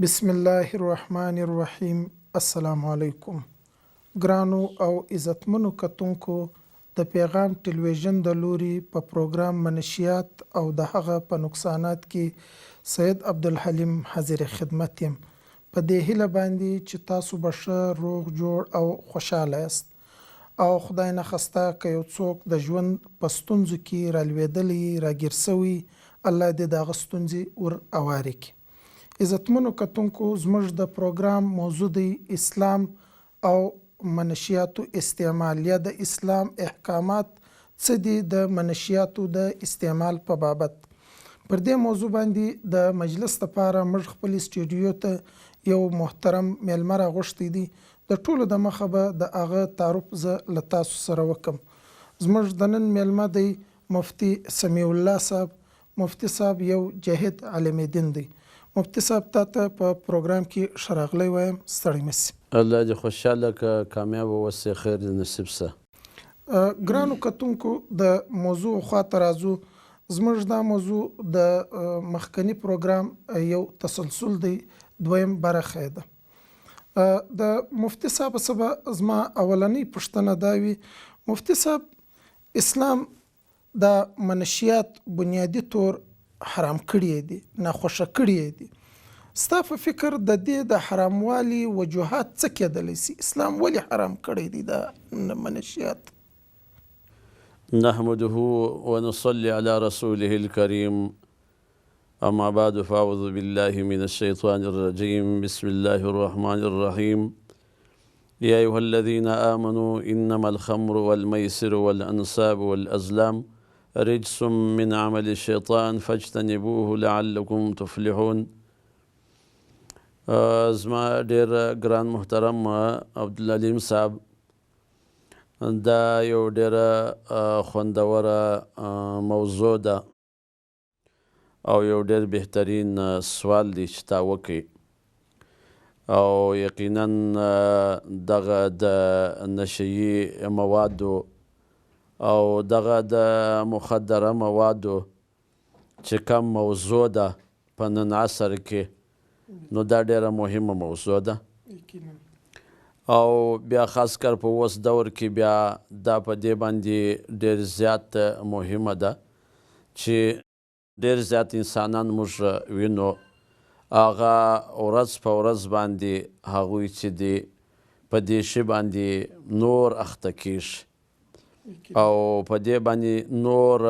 بسم الله الرحمن الرحیم. السلام علیکم ګرانو او عزتمنو کتونکو، د پیغام ټلویزیون د لوري په پروګرام منشیات او د هغه په نقصانات کې سید عبدالحلیم حاضر خدمت یم. په دې هیله باندې چې تاسو به ښه روغ جوړ او خوشاله یاست او خدای نخسته که یو څوک د ژوند په ستونزو کې رالوېدلی راګیر سوی، الله دې د هغه ستونزې ور اوارې کړي. عزتمنو کتونکو، زموږ د پروګرام موضوع دی اسلام او منشیاتو استعمال یا د اسلام احکامات څه دي د منشیاتو د استعمال په بابت. پر دې موضوع باندې د مجلس لپاره موږ خپل سټوډیو ته یو محترم میلمه راغوښتی دی. د ټولو د مخه به د هغه تعارف زه له تاسو سره وکم. زموږ د نن میلمه دی مفتي سمیع الله صاحب. مفتي صاحب یو جاهد عالم دین دی. مفتي صاحب تاته په پروګرام کې ښه راغلی وایم، ستړی مه سې. الله دې خوشحاله که کامیابه اوسې، خیر دې نصیب شه. ګرانو کتونکو، د موضوع خواته راځو. زموږ دا موضوع د مخکني پروګرام یو تسلسل دی، دویم برخه یې ده. د مفتي صاحب څخه زما اولنۍ پوښتنه دا وي، مفتي صاحب، اسلام د منشیات بنیادي طور حرام کړي دي، ناخوښه کړي دي. ستا په فکر د دې د حراموالي وجوهات څه کېدلی سي؟ اسلام ولې حرام کړی دي دا منشیات؟ نحمده ونصلي على رسوله الكريم، اما بعد فاعوذ بالله من الشيطان الرجيم. بسم الله الرحمن الرحيم. يا أيها الذين آمنوا إنما الخمر والميسر والأنصاب والأزلام رجس من عمل الشيطان فاجتنبوه لعلكم تفلحون. زما ډیر ګران محترم عبدالعلیم صاحب، دا یو ډیره خوندوره موضوع ده او یو ډیر بهترین سوال دی چې تا وکړي، او یقینا دغه د نشهیي موادو او دغه د مخدره موادو چې کم موضوع ده په نن عصر کې، نو دا ډیره مهمه موضوع ده. او بیا خاص کر په اوس دور کې بیا دا په دې باندې ډیر زیات مهمه ده چې ډیر زیات انسانان موږ وینو، هغه ورځ په ورځ باندې هغوی چې دي په دې شي باندې نور اخته کیږي او په دې باندې نور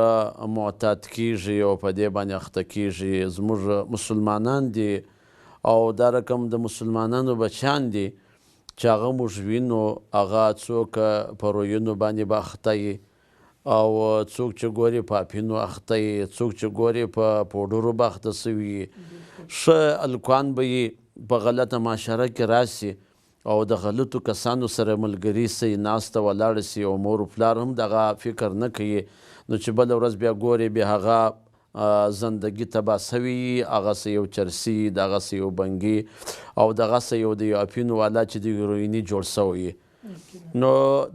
معتاد کیږي او په دې باندې اخته کیږي. زموږ مسلمانان دي او دا رقم د مسلمانانو بچیان دي چې هغه موږ وینو، هغه څوک په رویونو باندې به اخته وي او څوک چې ګوري په اپینو اخته وي، څوک چې ګوري په پوډرو به اخته سوي وي، ښه الکوان به یې په غلطه معاشره کې راسي او د غلطو کسانو سره ملګري سي، ناسته ولاړه سي او مور و پلار هم دغه فکر نه کوي، نو چې بله ورځ بیا ګوري بیا هغه زندگی تباه سوي، هغسې یو چرسي، دغسې یو بنګي او دغسې یو د یو اپینو والا چې د هیرویني جوړ سوی. نو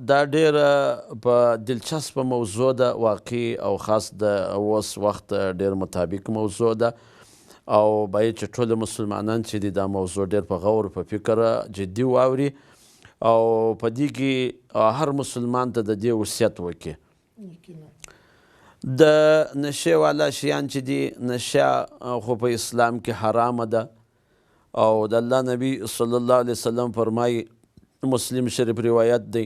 دا ډیره په دلچسپه موضوع ده واقعي، او خاص د اوس وخت ډیر مطابق موضوع ده، او باید چې ټول مسلمانان چې دي دا موضوع ډیر په غور په فکر جدي واوري او په دې کې هر مسلمان ته د دې وصیت وکړي. د نشې والا شیان چې دي، نشه خو په اسلام کې حرامه ده او د الله نبی صلی الله علیه وسلم فرمایي، مسلم شریف روایت دی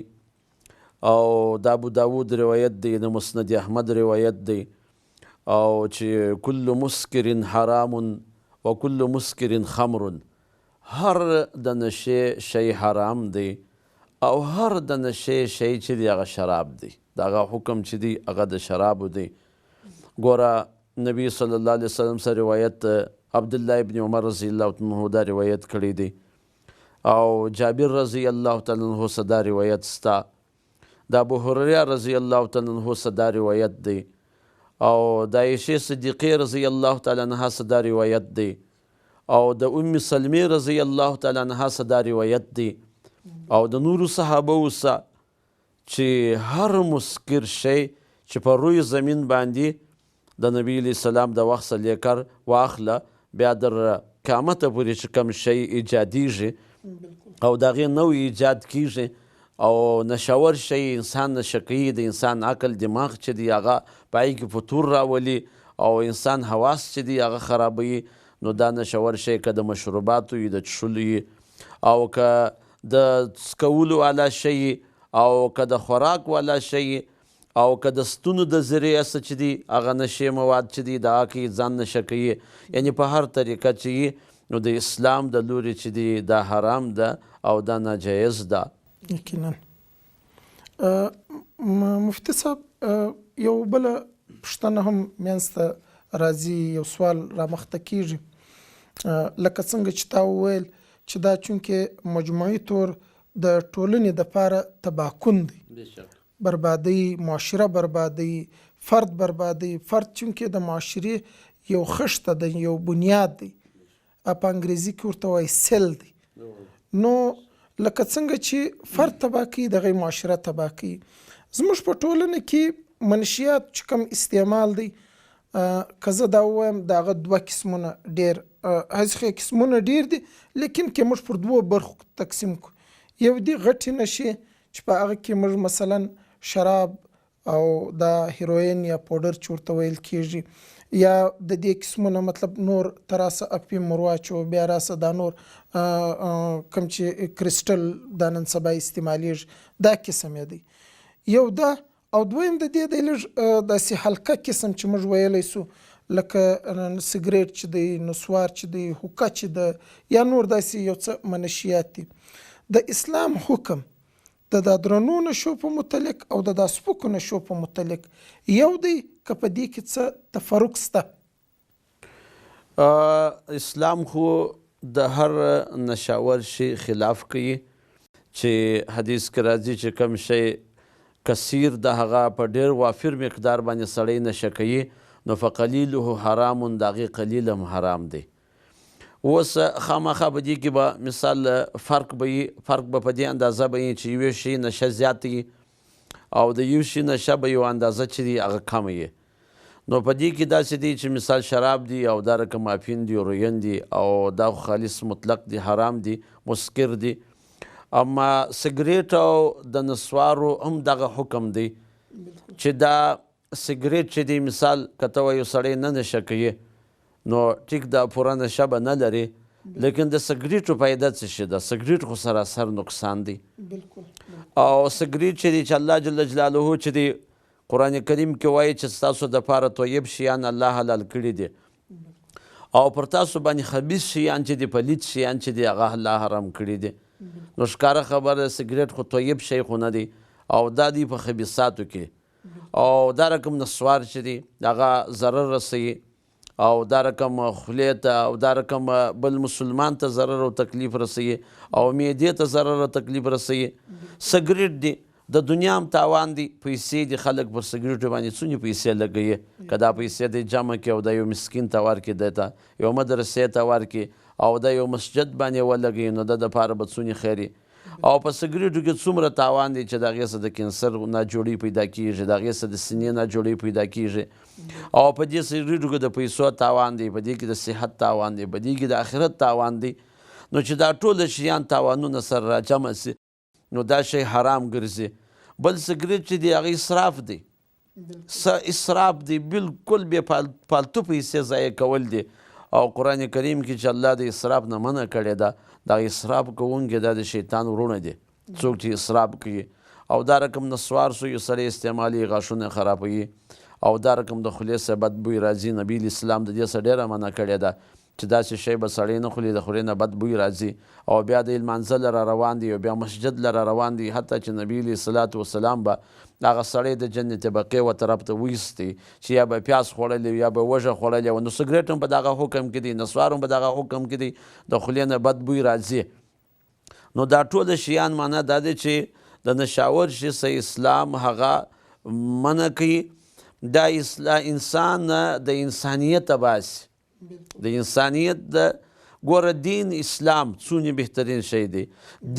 او د ابو داود روایت دی، د مسند احمد روایت دی، او چې کل مسکر حرام و کل مسکر خمر، هر د نشې شی حرام دی او هر د نشې شی چې دی هغه شراب دی، دغه حکم چې دی هغه د شرابو دی. ګوره نبی صلی الله علیه وسلم سره روایت عبدالله ابن عمر رضی الله عنه دا روایت کړی دی، او جابر رضی الله تعالی عنه سره دا روایت ستا، د ابو هریره رضی الله تعالی عنه سره دا روایت دی، او د عایشې صدیقې رضی الله تعالی عنها سره دا روایت دی، او د ام سلمې رضی الله تعالی عنها سره دا روایت دی، او د نورو صحابه سره چې هر مسکر شی چې په روی زمین باندې د نبی علیه السلام د وخت څخه لیکر واخله بیا در قیامته پورې چې کوم شی ایجادیږي او د هغې نوی ایجاد کیږي او نشور شی انسان نشه کوي، د انسان عقل دماغ چې دی هغه په هغې کې فتور راولي او انسان حواس چې دی هغه خرابوي. نو دا نشور شی که د مشروباتو وي، د څښلو وي، او که د څکولو والا شی او که د خوراک والا شی او که د ستونو د ذریعه څه چې دي هغه نشې مواد چې دي د هغه کې ځان نشه کوي. یعنې په هر طریقه چې وي نو د اسلام د لوري چې دی دا حرام ده او دا ناجایز ده. یقینا. مفتي صاحب یو بله پوښتنه هم منځ ته راځي، یو سوال رامخته کیږي. لکه څنګه چې تا وویل چې دا چونکې مجموعي طور د ټولنې دپاره تباکن دی، بربادی، معاشره بربادی، فرد بربادی. فرد چونکې د معاشرې یو خښته ده، یو بنیاد دی، په انګریزي کې ورته وایي سیل دی. نو لکه څنګه چې فرد تباه کوي دغه معاشره تباه کوي. زموږ په ټولنه کې منشیات چې کوم استعمال دی، که زه دا ووایم د هغه دوه قسمونه ډېر هسې قسمونه ډېر دي، لیکن که موږ پر دوو برخو تقسیم کړو، یو دی غټې نشې چې په هغه کې موږ مثلا شراب او دا هیروین یا پوډر چې ورته ویل کېږي، یا د دې قسمونه مطلب نور تر راسه افیم ورواچو، بیا راسه دا نور کوم چې کرسټل دا نن سبا استعمالیږي، دا قسم یې دی. یو دا، او دویم د دې دی لږ داسې حلقه قسم چې موږ ویلی سو، لکه سګریټ چې دی، نسوار چې دی، حقه چې ده، یا نور داسې یو څه منشیات دي. د اسلام حکم د دا درنو نشو په متعلق او د دا سپکو نشو په متعلق یو دی که په دې کې څه تفرق سته؟ اسلام خو د هر نشاور شي خلاف کوي، چې حدیث کې راځي چې کوم شی کثیر د هغه په ډېر وافر مقدار باندې سړی نشه کوي نو فقلیله حرام، د هغې قلیل هم حرام دی. اوس خامخا په دې کې به مثال فرق به وي، فرق به په دې اندازه به وي چې یو شي نشه زیات وي او د یو شي نشه به یو اندازه چې دی هغه کمه وي. نو په دې کې داسې دی چې مثال شراب دی او دا رقم افین دی، روین دی، او دا خالص مطلق دی، حرام دی، مسکر دی. اما سګریټ او د نسوارو هم دغه حکم دی چې دا سګریټ چې دی مثال که ته یو سړی نه نشه کوي نو ټیک دا پوره نشه به نه لري، لیکن د سګریټو فایده څه شي ده؟ سګریټ خو سراسر نقصان دی. او سګریټ چې دی چې الله جل جلاله چې دی قرآن کریم کې وایي چې ستاسو دپاره طیب شیان الله حلال کړي دي او پر تاسو باندې خبیث شیان چې دی، پلید شیان چې دی هغه الله حرام کړي دي. نو ښکاره خبره سګریټ خو طیب شی خو نه دی او دا دی په خبیثاتو کې. او دا رقم نسوار چې دی هغه ضرر رسوي او دا رقم خولې ته او دا رقم بل مسلمان ته ضرر او تکلیف رسوي او معدې ته ضرر او تکلیف رسوي. سګریټ دی د دنیا هم تاوان دی، پیسې دي، خلک پر سګریټو باندې څومره پیسې لګوي، که دا پیسې دی جمع کړي او دا یو مسکین ته ورکړي، دی ته یو مدرسې ته ورکړي او دا یو مسجد باندې ولګوي، نو د دپاره به څومره خیر. او په سګریټو کې څومره تاوان دی چې د هغې څه د کینسر ناجوړي پیدا کېږي، د هغې څه د سینې ناجوړي پیدا کېږي، او په دې سګریټو کې د پیسو تاوان دی، په دې کې د صحت تاوان دی، په دې کې د آخرت تاوان دی. نو چې دا ټول شیان تاوانونه سره راجمع سي نو دا شی حرام ګرځي. بل سګریټ چې دی هغه اسراف دی، اسراف دی، بالکل بې پالتو پیسې ضایع کول دی. او قرآن کریم کې چې الله د اسراف نه منع کړې ده، دا اسراف کوونکي دا د شیطان ورونه دي، څوک چې اسراف کوي. او دا رقم نسوار سو یو سړی استعمالي غاښونه خرابوي او دا رقم د خولې څخه بد بوی راځي. نبی اسلام د دې څخه ډېره منع کړې ده چې داسې شی به سړی نه خوري، د خولې نه بد بوی راځي او بیا د لمانځه لره روان دی او بیا مسجد لره روان دی، حتی چې نبی علیه صلات وسلام به هغه سړی د جنت بقیع و طرف ته ویستی چې یا به پیاز خوړلی یا به وږه خوړلی و. نو سګریټ هم په دغه حکم کې دی، نسوار هم په دغه حکم کې دی، د خولې نه بد بوی راځي. نو دا ټول شیان معنا دا دی چې د نشاور شي څه اسلام هغه منع کوي. دا انسان د انسانیت باسي، د انسانیت د ګوره دین اسلام څونه بهترین شی دی.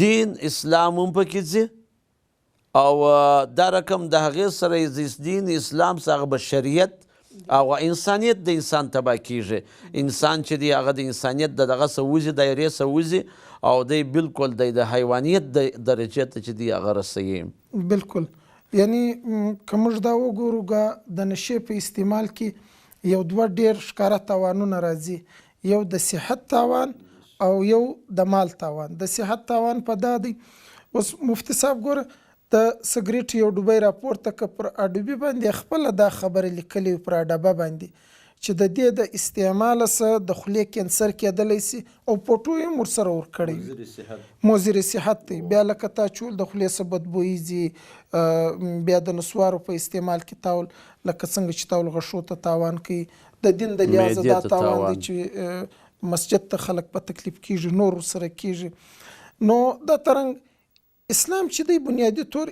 دین اسلام هم پکې ځي او دا رقم د هغې سره دین اسلام څخه به شریعت او انسانیت د انسان تباه کیږي. انسان چې دی هغه د انسانیت د دغه څه وځي دایرې څه وځي او دی بالکل د حیوانیت د درجې ته چې دی هغه رسوي. بالکل. یعنی که موږ دا وګورو د نشې په استعمال کې یو دوه ډېر ښکاره تاوانونه راځي، یو د صحت تاوان او یو د مال تاوان. د صحت تاوان په دا دی، اوس مفتي صاحب ګوره د سګریټ یو ډوبی راپورته که پر اډوبي باندې خپله دا خبره لیکلې وي پر ډبه باندې چې د دې د استعماله څه د خولې کینسر کېدلی سي او پوټو یې ورسره ورکړی وي، مضر صحت دی. بیا لکه تا چول د خولې څه بدبویي ځي، بیا د نسوارو په استعمال کې تاول لکه څنګه چې تاول غشو ته تاوان کوي، د دین د لحاظه دا تاوان دی چې مسجد ته خلک په تکلیف کېږي، نور ورسره کېږي. نو دا ترنګ اسلام چې دی بنیادي طور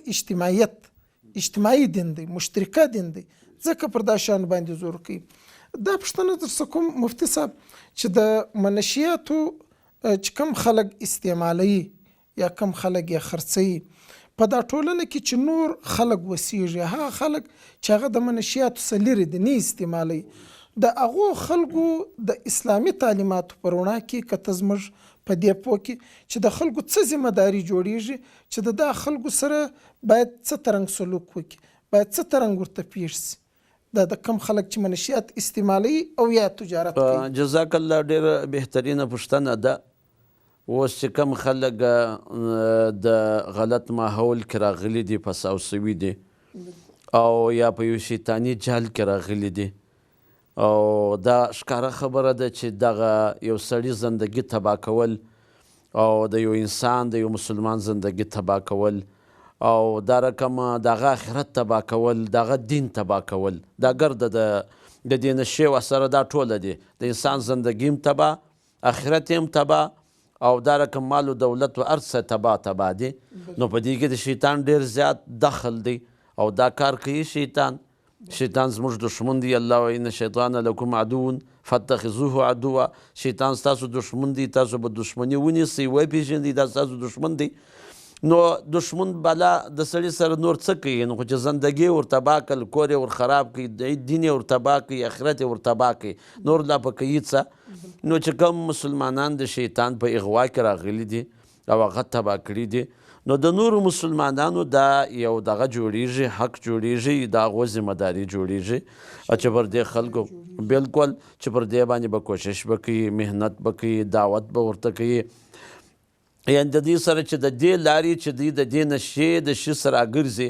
اجتماعي دین دی، مشترکه دین دی، ځکه پر دا شیانو باندې زور کوي. دا پوښتنه درڅه کوم مفتي صاحب چې د منشیاتو چې کم خلک استعمالوي یا کم خلک یې خرڅوي په دا ټولنه کې چې نور خلک وسیږي، هغه خلک چې هغه د منشیاتو څخه لرې دي نه استعمالوي، د هغو خلکو د اسلامي تعلیماتو په رڼا کې که ته زموږ په دې پوه کې چې د خلکو څه ذمه داري جوړیږي چې د دا خلکو سره باید څه ترنګ سلوک وکړي، باید څه ترنګ ورته پیښ سي، د کم خلک چې منشیات استعمالوي او یا تجارت کوي. جزاک الله، ډېره بهترینه پوښتنه ده. اوس چې کم خلک د غلط ماحول کې راغلي دي، پساو سوي دي او یا په یو شیطاني جال کې راغلي دي او دا ښکاره خبره ده چې دغه یو سړي زندگی تباه کول او د یو انسان د یو مسلمان زندگی تباه کول او دا رقم دغه آخرت تباه کول، دغه دین تباه کول، دا ګرده د دې نشې وسره دا ټوله دي، د انسان زندگی هم تباه، آخرت هم تباه او دا رقم مال و دولت و هر څه تباه دي. نو په دې کې د شیطان ډېر زیات دخل دی او دا کار کوي شیطان زموږ دشمن دی. الله وایي ان شیطان لکم عدو فاتخذوه عدوا، شیطان ستاسو دشمن دی، تاسو به دشمني ونیسئ، وپېژنئ دا ستاسو دشمن دی. نو دشمن بالا د سړي سره نور څه کوي؟ نو خو چې زندګي ور تباه کړل، کور یې ور خراب کړي، دین یې ور تباه کړي، آخرت یې ور تباه کړي، نور لا په کوي څه؟ نو چې کوم مسلمانان د شیطان په اغوا کې راغلي دي او هغه تباه کړي دي، نو د نورو مسلمانانو دا یو دغه جوړیږي، حق جوړیږي، د هغو ذمه داري جوړیږي چې پر دې خلکو بالکل چې پر دې باندې به کوشش به کوي، محنت به کوي، دعوت به ورته کوي. یعنې د دې سره چې د دې لارې چې دوی د دې نشې د شي سره راګرځي،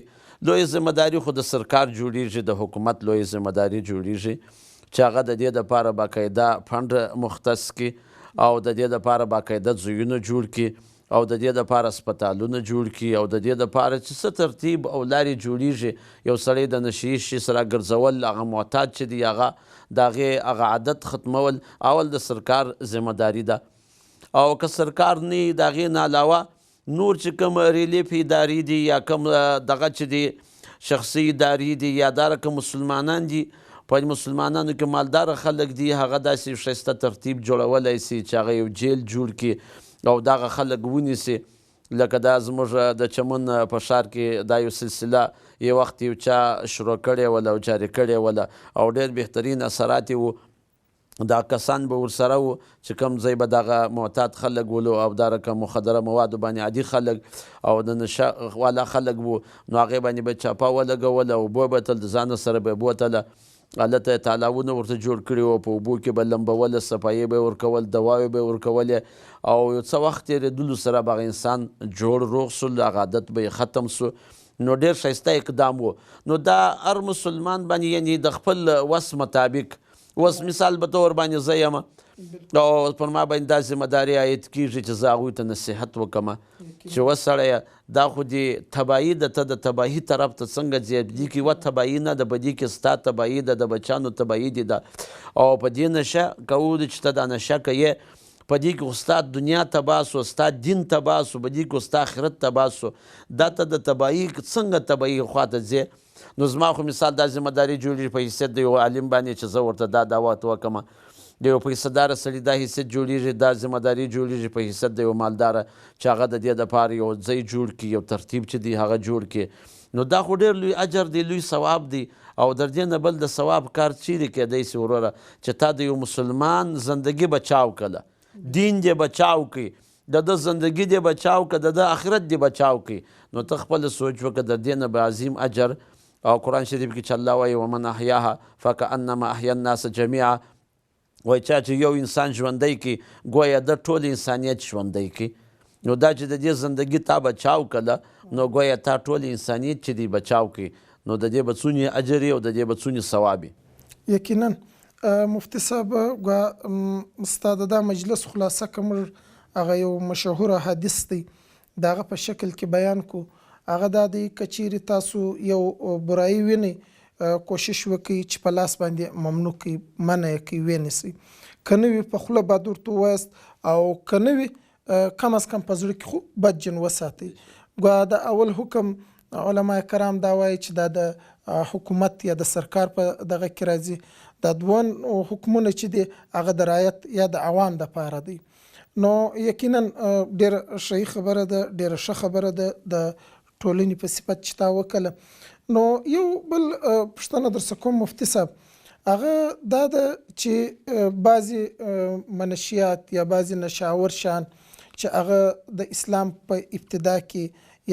لویه ذمه داري خو د سرکار جوړیږي، د حکومت لویه ذمه داري جوړیږي چې هغه د دې دپاره باقاعده فنډ مختص کړي او د دې دپاره باقاعده ځایونه جوړ کړي او د دې دپاره هسپتالونه جوړ کړي او د دې دپاره چې څه ترتیب او لارې جوړیږي. یو سړی د نشې شي سره ګرځول، هغه معتاد چې دی هغه د هغې هغه عادت ختمول اول د سرکار ذمه داري ده. او که سرکار نه د هغې نه علاوه نور چې کوم ریلیف ادارې دي یا کوم دغه چې دي شخصي ادارې دي یا دا رقم مسلمانان دي، په مسلمانانو کې مالداره خلک دي، هغه داسې ښایسته ترتیب جوړولی سي چې هغه یو جیل جوړ کړي او دغه خلک ونیسي. لکه دا زموږ د چمن په ښار کې دا یو سلسله یو وخت یو چا شروع کړې وله او جاري کړې وله او ډېر بهترین اثرات یې وو. دا کسان به ورسره وو چې کوم ځای به دغه معتاد خلک ولو او دا رقم مخدره موادو باندې عادي خلک او د نشه والا خلک وو، نو هغې باندې به چاپه ولګوله، اوبه به تل د ځانه سره به بوتله، هلته تالابونه ورته جوړ کړي وو، په اوبو کې به لمبوله، صفایي به یې ورکول، دواوې به یې ورکولې او یو څه وخت تېرېدلو سره به هغه انسان جوړ روغ سو، هغه عادت به یې ختم سو. نو ډېر ښایسته اقدام و. نو دا هر مسلمان باندې یعنې د خپل وس مطابق، اوس مثال به طور باندې زه یم او پر ما باندې دا ذمه داري عاید کېږي چې زه هغوی ته نصیحت وکړم چې وسړیه دا خو دې تباهي ده، ته د تباهي طرف ته څنګه ځې؟ دې کې یوه تباهي نه ده، په دې کې ستا تباهي ده، د بچیانو تباهي دې ده او په دې نشه کوو چې ته دا نشه کوې، په دې کې خو ستا دنیا تباه سو، ستا دین تباه سو، په دې کې خو ستا آخرت تباه سو، دا ته د تباهي څنګه تباهي خواته ځې؟ نو زما خو مثال دا ذمه داري جوړېږي په حیثیت د یو عالم باندې چې زه ورته دا دعوت وکړم، د یو پیسهداره سړي دا حیثیت جوړېږي، دا ذمه داري جوړېږي په حیثیت د یو مالداره چې هغه د دې دپاره یو ځای جوړ کړي، یو ترتیب چې دی هغه جوړ کړي. نو دا خو ډېر لوی اجر دی، لوی ثواب دی. او در دې نه بل د ثواب کار چیرې کیدی سي وروره چې تا د یو مسلمان زندگی بچاو کړه، دین دې بچاو کړي، د ده زندگی دې بچاو کړه، د ده آخرت دې بچاو کړي. نو ته خپله سوچ وکړه د دې نه به عظیم اجر. او قرآن شریف کې چې الله وایي ومن احیاها فکأنما احیا الناس جمیعا، وایي چا چې یو انسان ژوندی کړي ګویا د ټول انسانیت ژوندی کړي. نو دا چې د دې زندگی تا بچاو کړه نو ګویا تا ټول انسانیت چې دی بچاو کړي، نو د دې به څومره اجر وي او د دې به څومره ثواب وي. یقینا مفتی صاحب ستا د دا مجلس خلاصه که موږ هغه یو مشهور حدیث دی د هغه په شکل کې بیان کو، هغه دا دی که چیرې تاسو یو برایي وینئ کوشش وکړئ چې په لاس باندې ممنوع کړئ، منع یې کړئ، ونیسئ. که نه وي په خوله باید ورته ووایاست، او که نه وي کم از کم په زړه کې خو بد جن وساتئ. ګویا د اول حکم علما کرام دا وایي چې دا د حکومت یا د سرکار په دغه کې راځي. دا دوه حکمونه چې دي هغه د رعیت یا د عوام دپاره دی. نو یقینا ډېره صحیح خبره ده، ډېره ښه خبره ده د ټولنې په صفت چې تا وکړه. نو یو بل پوښتنه درڅه کوم مفتي صاحب، هغه دا ده چې بعضې منشیات یا بعضې نشاور شیان چې هغه د اسلام په ابتدا کې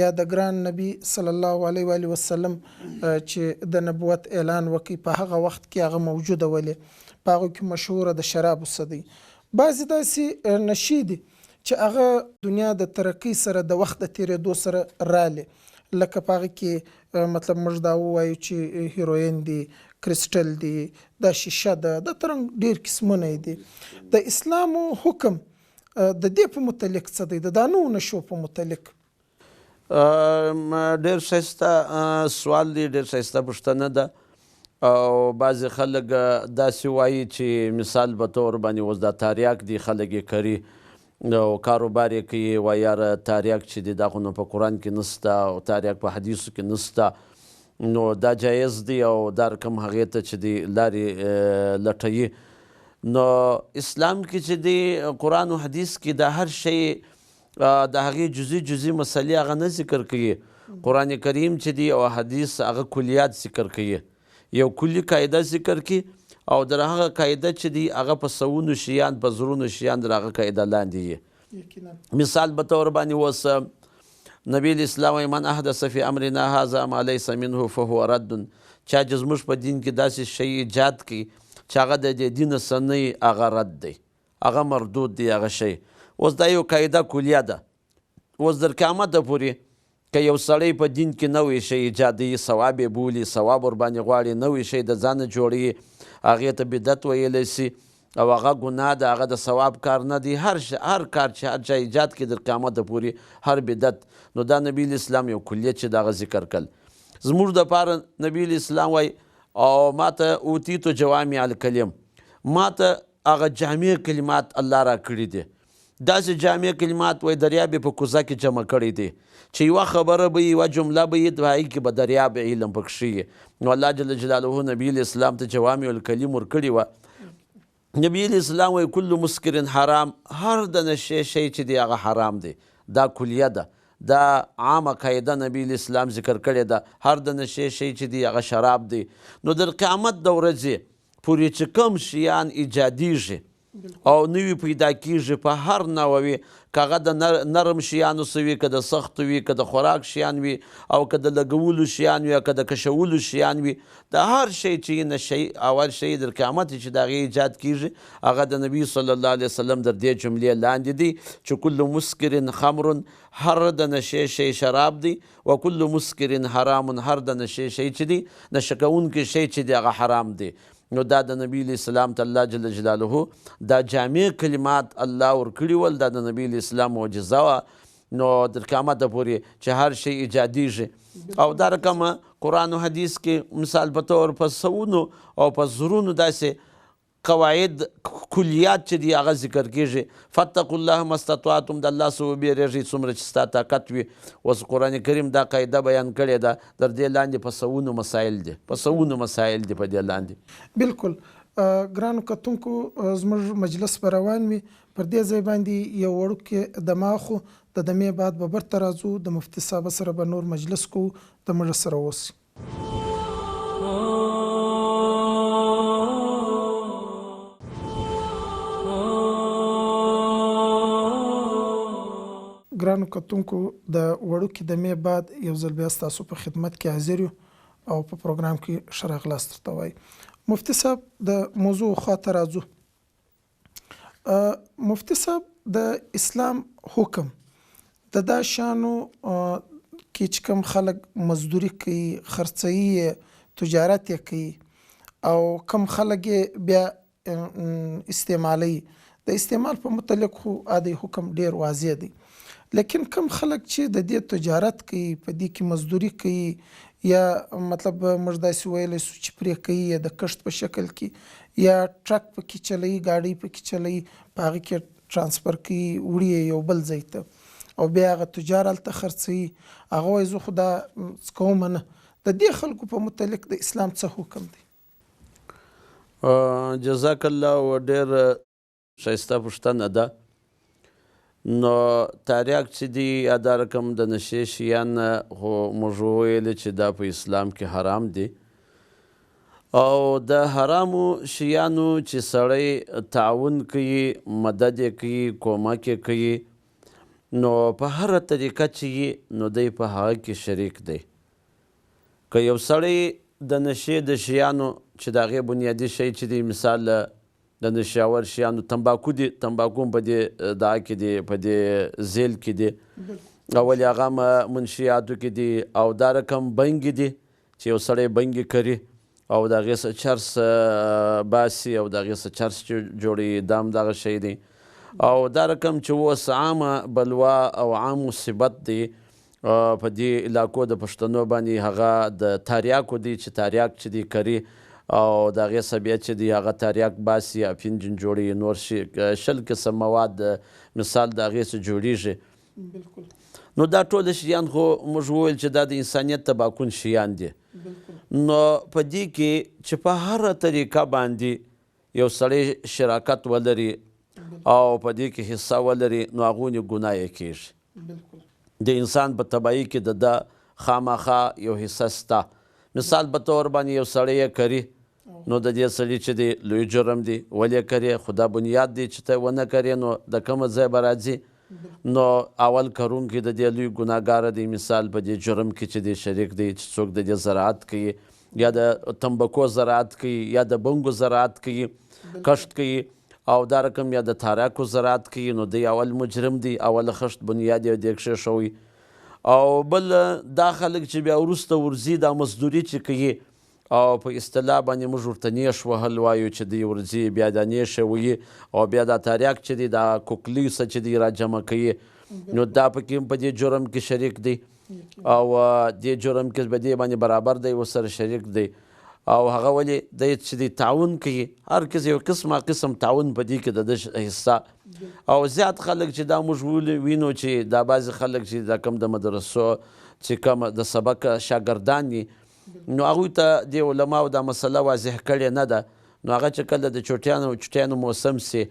یا د ګران نبی صلی الله علیه و آله وسلم چې د نبوت اعلان وکړي په هغه وخت کې هغه موجوده ولې، په هغو کې مشهوره د شرابو څه دی. بعضې داسې نشي دي چې هغه دنیا د ترقۍ سره د وخت د تېرېدو سره رالې، لکه په هغه کې مطلب موږ دا ووایو چې هیروین دی، کرسټل دی، دا شیشه ده، دا ترنګ ډېر قسمونه دي. د اسلام حکم د دې په متعلق څه دی، د دا نوو نشو په متعلق؟ ډېر ښایسته سوال دی، ډېر ښایسته پوښتنه ده. او بعضې خلک داسې وایي چې مثال په طور باندې اوس دا تاریاک دی خلک یې کري او کاروبار یې کوي، وایي یاره تاریاک چې دی دا خو نو په قرآن کې نسته او تاریاک په حدیثو کې نسته، نو دا جایز دی او دا رقم هغې ته چې دی لارې لټوي. نو اسلام کې چې دی قرآن و حدیث کې دا هر شی د هغې جزي مسلې هغه نه ذکر کوي. قرآن کریم چې دی او حدیث هغه کلیات ذکر کوي، یو کلي قاعده ذکر کوي او در هغه قاعده چې دی هغه په سوونو شیان په زرونو شیان در هغه قاعده لاندې وي. مثال په طور باندې اوس نبی الاسلام وایي من احدث فی امرنا هذا ما لیس منه فهو رد، چا چې زموږ په دین کې داسې شی ایجاد کړي چې هغه د دې دینه څه نه وي هغه رد دی، هغه مردود دی هغه شی. اوس دا یو قاعده کلیه ده. اوس در قیامته پورې که یو سړی په دین کې نوی شی ایجادوي، ثواب یې بولي، ثواب ورباندې غواړي، نوی شی د ځانه جوړوي، هغې ته بدعت ویلی سي او هغه ګناه ده، هغه د ثواب کار نه دی. هر کار چې هر چا ایجاد کړي در قیامته پورې هر بدعت. نو دا نبی الاسلام یو کلیت چې د هغه ذکر کړل. زموږ دپاره نبی الاسلام وایي او ما ته اوتیتو جوامع الکلم، ما ته هغه جامع کلمات الله را کړي دي. داسې جامع کلمات وایي دریاب یې په کوزه کې جمع کړی دی چې یوه خبره به یوه جمله به یې د هغې کې به دریاب علم پکښې وي. نو الله جل جلاله نبي الاسلام ته جوامع الکلم ورکړي وه. نبي الاسلام وایي کل مسکر حرام، هر د نشې شی چې دی هغه حرام دی. دا کلیه ده، دا عامه قاعده نبی الاسلام ذکر کړې ده، هر د نشې شی چې دی هغه شراب دی. نو در قیامت د ورځې پورې چې کوم شیان ایجادیږي او نوی پیدا کیږي په هر نوع وي، که هغه د نرم شیانو څه وي، که د سختو وي، که د خوراک شیان وي او که د لګولو شیان وي او که د کشولو شیان وي، د هر شی چې نشي او هر شی در قیامت چې د هغې ایجاد کیږي هغه د نبي صلی الله علیه وسلم در دې جملې لاندې دي چې کل مسکر خمر، هر د نشې شی شراب دی، و کل مسکر حرام، هر د نشې شی چې دی نشه کوونکی شی چې دی هغه حرام دی. نو دا د نبی الاسلام ته الله جل جلاله دا جامع کلمات الله ورکړي ول، دا د نبی الاسلام معجزه وه. نو تر قیامته پورې چې هر شی ایجادیږي او دا رقم قرآن و حدیث کې مثال په طور په سوونو او په زرونو داسې قواعد کلیات چې دی هغه ذکر کیږي. فتقوا الله ما استطعتم، د الله څخه وبېرېږئ څومره چې ستا طاقت وي. اوس قرآن کریم دا قاعده بیان کړې ده، در دې لاندې په سوونو مسایل دي، په سوونو مسایل دي په دې لاندې. بالکل ګرانو کتونکو زموږ مجلس به روان وي پر دې ځای باندې یو وړوکی دمه اخو، د دمې بعد به برته راځو، د مفتي صاحب سره به نور مجلس کوو، د موږ سره اوسئ. ګرانو کتونکو، د وړوکې دمې بعد یو ځل بیا ستاسو په خدمت کې حاضر یو او په پروګرام کې ښه راغلاست درته وایو. مفتي صاحب د موضوع خواته راځو. مفتي صاحب د اسلام حکم د دا شانو کې چې کوم خلک مزدوري کوي، خرڅوي یې، تجارت یې کوي او کوم خلک یې بیا استعمالوي، د استعمال په متعلق خو عادي حکم ډیر واضح دی، لیکن کوم خلک چې د دې تجارت کوي، په دې کې مزدوري کوي، یا مطلب موږ داسې ویلی سو چې پرې کوي، یا د کښت په شکل کې، یا ټرک پکې چلوي، ګاډۍ پکې چلوي، په هغې کې ټرانسفر کوي، وړي یو بل ځای ته او بیا هغه تجار هلته خرڅوي. هغه وایي زه خو دا کوم نه. د دې خلکو په متعلق د اسلام څه حکم دی؟ جزاک الله، ډېر ښایسته پوښتنه ده. نو تریاک چې دی یا دا رقم د نشې شیان خو موږ وویلې چې دا په اسلام کې حرام دي، او د حرامو شیانو چې سړی تعاون کوي، مدد یې کوي، کومک یې کوي، نو په هره طریقه چې یي نو دی په هغه کې شریک دی. که یو سړی د نشې د شیانو چې د هغې بنیادي شی چې دی، مثال د نشاور شیانو تنباکو دی، تنباکو په دې دغه کې دی، په دې ذیل کې دی، او ولې هغه منشیاتو کې دی، او دا رقم بنګې دي چې یو سړی بنګې کري او د هغې څه چرس باسي او د هغې څه چرس چې جوړوي، دا هم دغه شی دی. او دا رقم چې اوس عامه بلوا او عام مصیبت دی په دې علاقو د پښتنو باندې، هغه د تریاکو دی چې تریاک چې دی کري او د هغې څه بیا چې دی هغه تریاک باسي، افینجن جوړوي، نور شي 20 قسم مواد مثال د هغې څه جوړیږي. نو دا ټول شیان خو موږ وویل چې دا د انسانیت تباکون شیان دي. نو په دې کې چې په هره طریقه باندې یو سړی شراکت ولري او په دې کې حصه ولري، نو هغونې ګناه یې کیږي. د انسان په تباهي کې د ده خامخا یو حصه سته. مثال په طور باندې یو سړی یې کري، نو د دې سړي چې دی لوی جرم دی. ولې کري؟ خو دا بنیاد دی چې ته ونه کرې، نو د کومه ځای به راځي؟ نو اول کرونکی د دې لوی ګناهګاره دی. مثال په دې جرم کې چې دی شریک دی، چې څوک د دې زراعت کوي، یا د تنباکو زراعت کوي، یا د بنګو زراعت کوي، کښت کوي، او دا رقم یا د تاریاکو زراعت کوي، نو دی اول مجرم دی، اول خښت بنیاد یې دې کښېښوی. او بل دا خلک چې بیا وروسته ورځي دا مزدوري چې کوي، او په اصطلاح باندې موږ ورته نیش وهل وایو، چې دی ورځي بیا دا نیشه وهي او بیا دا تریاک چې دی دا کوکلي څه چې دی را جمع کوي، نو دا پکې په دې جرم کې شریک دی، او دې جرم کې په دې باندې برابر دی، ورسره شریک دی. او هغه ولې دی چې دی تعاون کوي، هر کس یو قسم تعاون په دې کې د ده حصه. او زیات خلک چې دا موږ وینو چې دا بعضې خلک چې دا کم د مدرسو چې کوم د سبق شاګردان دي، نو هغوی ته د علماو دا مسله واضح کړې نه ده. نو هغه چې کله د چټیانو موسم سي،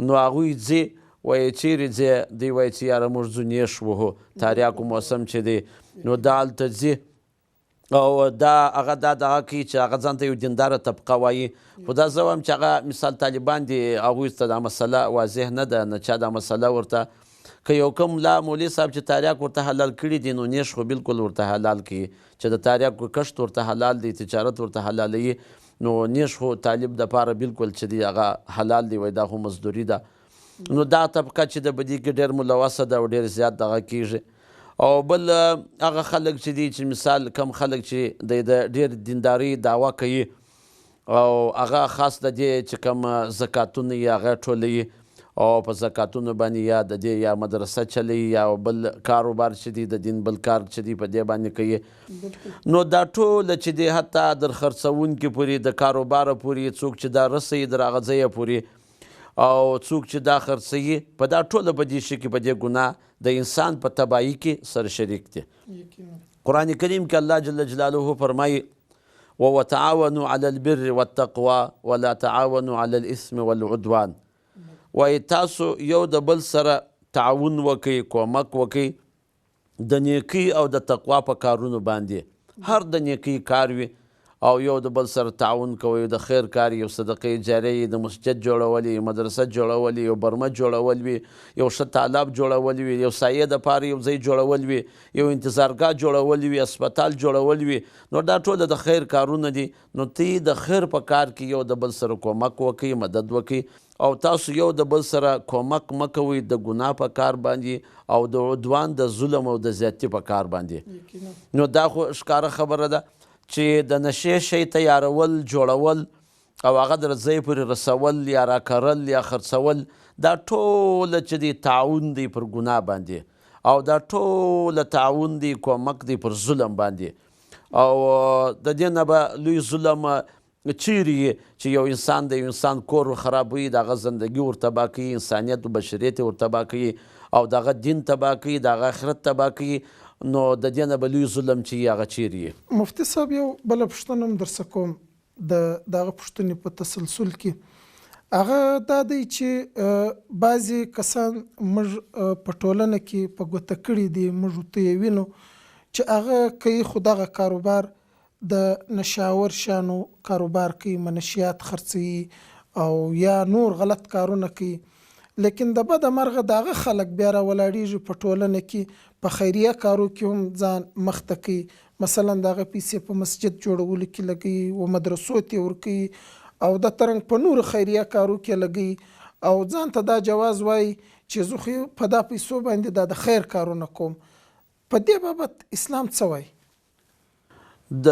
نو هغوی ځي وایي چیرې ځې؟ دوی وایي چې یاره موږ ځو نیش وهو، تریاکو موسم چې دی، نو دا هلته ځي او دا هغه دا دغه کوي چې هغه ځان ته یو دینداره طبقه وایي. خو دا زه وایم چې هغه مثال طالبان دي، هغوی ته دا مسله واضح نه ده، نه چا دا مسله ورته. که یو کوم لا مولوي صاحب چې تریاک ورته حلال کړي دي، نو نیش خو بالکل ورته حلال کوي، چې د تریاکو کښت ورته حلال دی، تجارت ورته حلالوي، نو نیش خو طالب دپاره بالکل چې دی هغه حلال دی، وایي دا خو مزدوري ده. نو دا طبقه چې د بدي کې ډېر ملوثه ده او ډېر زیات دغه کیږي. او بل هغه خلک چې دي چې مثال کم خلک چې د ډېر دینداري دعوه کوي، او هغه خاص د دې چې کوم زکاتونه یې هغه ټولوي، او په زکاتونو باندې یا د دې یا مدرسه چلوي، یا بل کاروبار چې دی د دین بل کار چې دی په دې باندې کوي. نو دا ټول چې دی حتی در خرڅوونکي پورې، د کاروباره پورې، څوک چې دا رسوي در هغه ځایه پورې، او څوک چې دا خرڅوي، په دا ټوله په دې شي کې په دې ګناه د انسان په تباهي کې سره شریک دی. قرآن کریم کې الله جل جلاله فرمایي وتعاونوا على البر والتقوى ولا تعاونوا على الإثم والعدوان. وایي تاسو یو د بل سره تعاون وکئ، کومک وکئ د نیکۍ او د تقوا په کارونو باندې. هر د نیکۍ کار وي او یو د بل سره تعاون کوئ، د خیر کار یو صدقې جاریه، د مسجد جوړول وي، مدرسه جوړول وي، یو برمه جوړول وي، یو ښه تالاب جوړول وي، یو سایه دپاره یو ځای جوړول وي، یو انتظارګاه جوړول وي، هسپتال جوړول وي، نو دا ټوله د خیر کارونه دي. نو تی د خیر په کار کې یو د بل سره کومک وکئ، مدد وکئ، او تاسو یو د بل سره کومک مه کوئ د ګناه په کار باندې او د عدوان، د ظلم او د زیاتي په کار باندې. نو دا خو ښکاره خبره ده چې د نشې شی تیارول، جوړول او هغه در ځای پورې رسول یا راکرل یا خرڅول، دا ټوله چې دی تعاون دی پر ګناه باندې، او دا ټوله تعاون دی، کومک دی پر ظلم باندې. او د دې نه به لوی ظلم چیرې چې یو انسان د یو انسان کور خرابوي، د هغه زندګي ور تباه کوي، انسانیت و بشریت ور تباه کوي، او د هغه دین تباه کوي، د هغه آخرت تباه کوي، نو د دې نه به لوی ظلم چې هغه چیرې. مفتي صاحب یو بله پوښتنه هم درڅه کوم د دغه پوښتنې په تسلسل کې، هغه دا دی چې بعضې کسان موږ په ټولنه کې په ګوته کړي دي، موږ ورته یې وینو چې هغه کوي خو دغه کاروبار د نشاور شانو کاروبار کوي، منشیات خرڅوي او یا نور غلط کارونه کوي، لیکن د بده مرغه د هغه خلک بیا راولاړېږي په ټولنه کې په خیریه کارو کې هم ځان مخته کوي. مثلا د هغه پیسې په مسجد جوړولو کې لګوي و مدرسو ته ورکوي او د ترنګ په نورو خیریه کارو کې لګوي او ځان ته دا جواز وایي چې زه خو په دا پیسو باندې دا د خیر کارونه کوم. په دې بابت اسلام څه وایي؟ د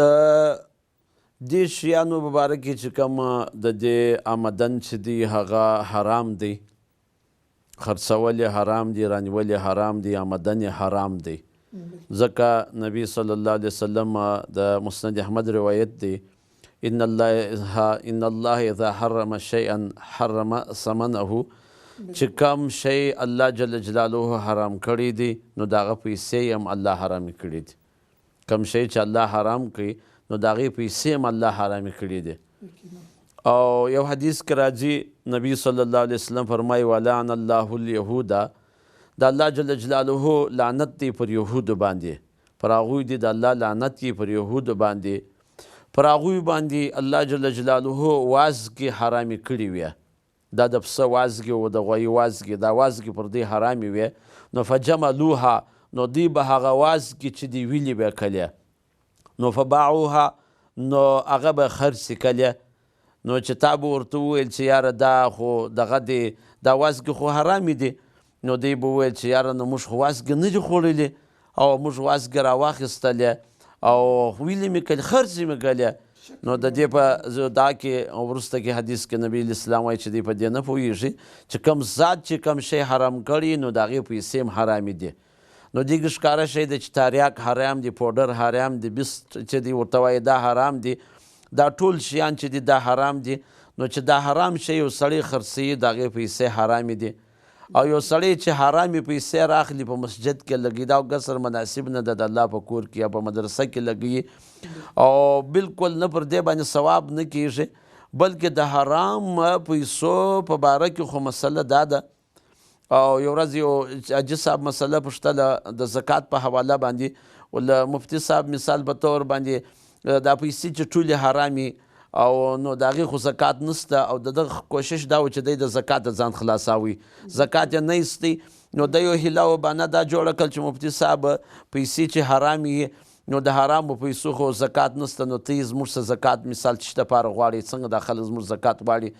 دې شیانو په باره کې چې کوم د دې آمدن چې دی هغه حرام دی، خرڅول یې حرام دی، رانیول یې حرام دی، آمدن یې حرام دی. ځکه نبی صلی الله علیه وسلم د مسند احمد روایت دی، ان الله اذا حرم شیئا حرم ثمنه، چې کم شی الله جل جلاله حرام کړی دی نو د هغه پیسې هم الله حرام کړي دي. کم شی چې الله حرام کړي نو د هغې پیسې هم الله حرام کړي دي. او یو حدیث کې راځي نبی صلی الله علیه وسلم فرمایي ولعن الله اليهود، د الله جل جلاله لعنت دی پر یهودو باندې، پر هغوی دی د الله لعنت دی پر یهودو باندې، پر هغوی باندې الله جل جلاله وازګې حرامې کړي وې، دا د پسه وازګې و د غویي وازګې، دا وازګې پر دې حرامې وې. نو فجملوها، نو دوی به هغه وازګې چې دی ویلې به کلې، نو فباعوها، نو هغه به خرڅې کلې. نو چې تا به ورته وویل چې یاره دا خو دغه دی، دا وازګې خو حرامې دي، نو دی به وویل چې یاره نو موږ خو وازګې نه دي خوړلې او موږ وازګې راواخیستلې او ویلې مې کلې، خرڅې مې کلې. نو د دې په دا کې وروسته کې حدیث کې نبی اسلام وایي چې دی په دې نه پوهېږي چې کوم ذات چې کوم شی حرام کړي نو د هغې پیسې هم حرامې دي. نو دیګ ښکاره شی دی چې تاریاک حرام دی، پوډر حرام دی، بیسټ چې دی ورته وایي دا حرام دی، دا ټول شیان چې دي دا حرام دي. نو چې دا حرام شی یو سړی خرڅوي د هغې پیسې حرامې دي، او یو سړی چې حرامې پیسې راخلي په مسجد کې لګي، دا ګسر مناسب نه ده د الله په کور کې یا په مدرسه کې لګي او بالکل نه پر دې باندې ثواب نه کیږي، بلکې د حرام پیسو په باره کې خو مسله دا ده. او یو ورځ یو حاجي صاحب مسله پوښتله د زکات په حواله باندې، ول مفتي صاحب مثال په طور باندې دا پیسې چې ټولې حرامي او نو د هغې خو زکات نسته، او د دغه کوشش دا و چې دی د زکات ځان خلاصوي، زکات یې نه ایستی. نو د یو هیله و بانه دا جوړه کړل چې مفتي صاحب پیسې چې حرامي نو د حرامو پیسو خو زکات نسته، نو ته یې زموږ څه زکات مثال چې دپاره غواړې، څنګه دا خلک زموږ زکات غواړي.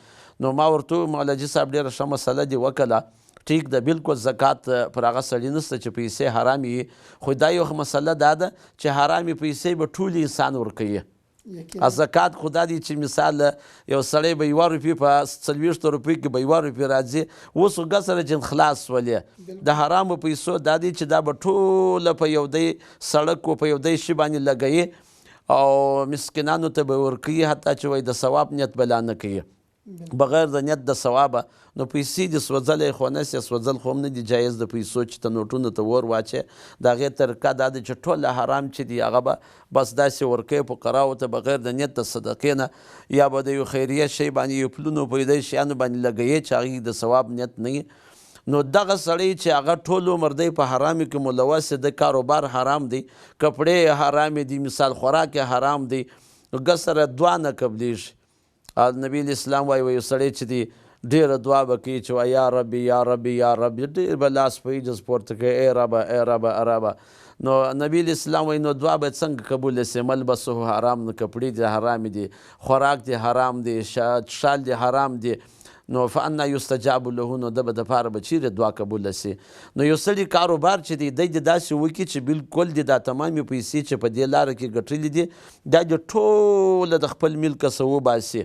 نو ما ورته وویل مولوي صاحب ډېره ښه مسله دې وکړله، ټیک ده، بالکل زکات پر هغه سړي نسته چې پیسې حرامې وي، خو دا یو مسله دا ده چې حرامې پیسې به ټول انسان ورکوي. زکات خو دا دی چې مثال یو سړی به 1 روپۍ په 40 روپۍ کې به 1 روپۍ راځي، اوس خو ګسره چې خلاص ولې د حرامو پیسو دا دی چې دا به ټوله په یو دی سړک و په یو دی شي باندې لګوي او مسکینانو ته به ورکوي، حتی چې وایي د ثواب نیت به لا نه کوي. بغیر د نیت د ثوابه نو پیسې دې سوځلی خو نسې سوځل خو هم نه دي جایز د پیسو چې ته نوټونو ته ور واچې د هغې طریقه دا ده چې ټوله حرام چې دي هغه به بس داسې ورکوې فقراو ته بغیر د نیت د صدقې نه یا به د یو خیریه شی باندې یو پلونو پیدا شیانو باندې لګوې چې هغې د ثواب نیت نه وي نو دغه سړی چې هغه ټول عمر دی په حرامو کې ملوث دی کاروبار حرام دی کپړې حرام دي مثال خوراک حرام دی نو ګس سره دعا نه قبلیږي نبی اسلام وایي یو سړی چې دی ډېره دعا به کوي چې وایي یا ربي یا ربي یا ربي ډېر به لاس په عجز پورته کوي ای ربه ای ربه ای ربه نو نبی اسلام وایي نو دعا باید څنګه قبوله سي ملبسه حرام نو کپړې دي حرام دي خوراک دي حرام دي شال دي حرام دي نو فانا یستجاب له نو د به دپاره به چیرې دعا قبوله سي نو یو سړي کاروبار چې دی دی داسې وکړي چې بالکل دي دا تمامې پیسې چې په دې لاره کې ګټلې دي دا دې ټوله د خپل ملکه څه وباسي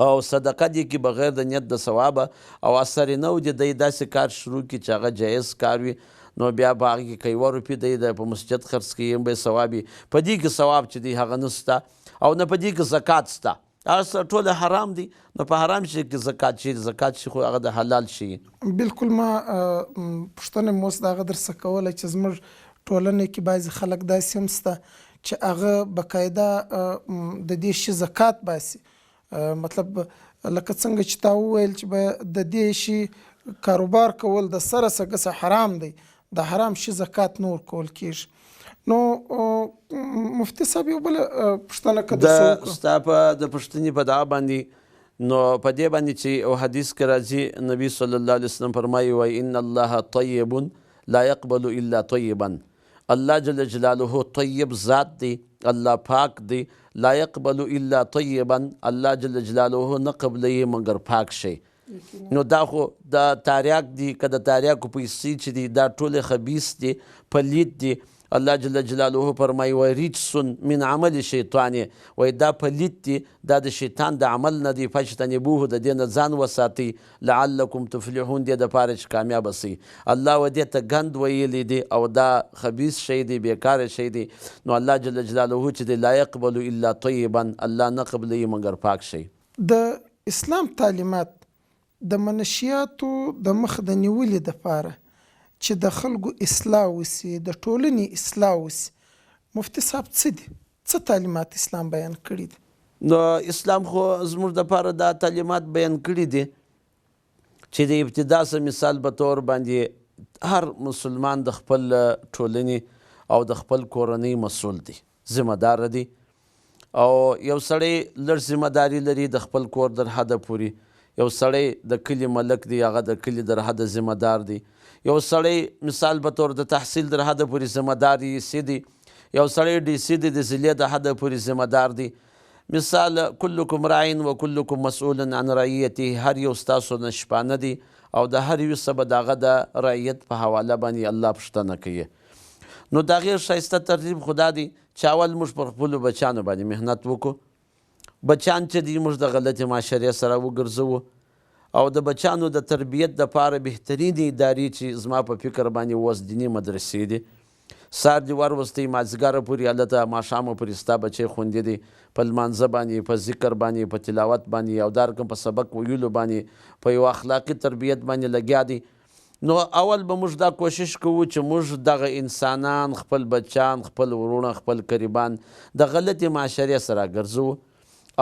او صدقه دي کې بغیر د نیت د ثوابه او اثر نه و دی داسې کار شروع کړي چې هغه جایز کار وي نو بیا په هغه کې که 1 روپۍ دی په مسجد خرڅ کړي هم به ثواب وي په دې کې ثواب چې دی هغه نشته او نه په دې کې زکات شته هغه ټوله حرام دي نو په حرام شي کې زکات شي زکات شي خو هغه د حلال شي بالکل ما پوښتنه مو اوس د هغه درڅخه کوله چې زموږ ټولنې کې بعضې خلک داسې هم شته چې هغه باقاعده د دې شي زکات باسي مطلب لکه څنګه چې تا وویل چې به د دې شي کاروبار کول د سره څه حرام دی د حرام شي زکات نه ورکول کېږي نو مفتي صاحب یو بله پوښتنه که د ستا په د پوښتنې په دغه باندې نو په دې باندې چې یو حدیث کې راځي نبي صلی الله علیه وسلم فرمایي وایي ان الله طیب لا يقبل الا طیبا الله جل جلاله طیب ذات دی الله پاک دی لا يقبل الا طیبا الله جل جلاله نه قبلوي مګر پاک شي نو دا خو د تاریاک دي که د تاریاکو پیسې چې دي دا ټولې خبیث دي پلید دي الله جل جلاله فرمایي وایي رجس من عمل شیطان وایي دا پلید دي دا د شیطان د عمل نه دي فاجتنبوه د دې نه ځان وساتئ لعلکم تفلحون دې دپاره چې کامیابه سئ الله و دې ته ګند ویلی دی او دا خبیث شی دی بیکاره شی دی نو الله جل جلاله چې دی لا یقبل الا طیبا الله نه قبلوي مګر پاک شی د اسلام تعلیمات د منشیاتو د مخ د نیولې دپاره چې د خلکو اصلاح وسي د ټولنې اصلاح وسي مفتي صاحب څه دي څه تعلیمات اسلام بیان کړي دي نو اسلام خو زموږ دپاره دا تعلیمات بیان کړي دي چې د ابتدا څه مثال په طور باندې هر مسلمان د خپل ټولنې او د خپل کورنۍ مسؤل دی ذمه دار دی او یو سړی لږ ذمه داري لري د خپل کور در حده پورې یو سړی د کلي ملک دی هغه د کلي در حده ذمه دار دی یو سړی مثال په طور د تحصیل در حده پورې ذمه دار سی دی یو سړی ډي سي دی د ضلع د حده پورې ذمه دار دی مثال کلکم راعین و کلکم مسؤول عن رعیته هر یو ستاسو نه شپانه دی او د هر یو څه به د هغه د رعیت په حواله باندې الله پوښتنه کوي نو د هغې ښایسته ترتیب خو دا دی چې اول موږ پر خپلو بچیانو باندې محنت وکړو بچیان چې دي موږ د غلطې معاشرې سره وګرځوو او د بچیانو د تربیت دپاره بهترینې ادارې چې زما په فکر باندې اوس دیني مدرسې دي سهار دې وروستی مازدیګره پورې هلته ماښامه پورې ستا بچی خوندي دی په لمانځه باندې په ذکر باندې په تلاوت باندې او دا رقم په سبق ویلو باندې په یو اخلاقي تربیت باندې لګیا دی نو اول به موږ دا کوشش کوو چې موږ دغه انسانان خپل بچیان خپل ورونه خپل قریبان د غلطې معاشرې سره ګرځوو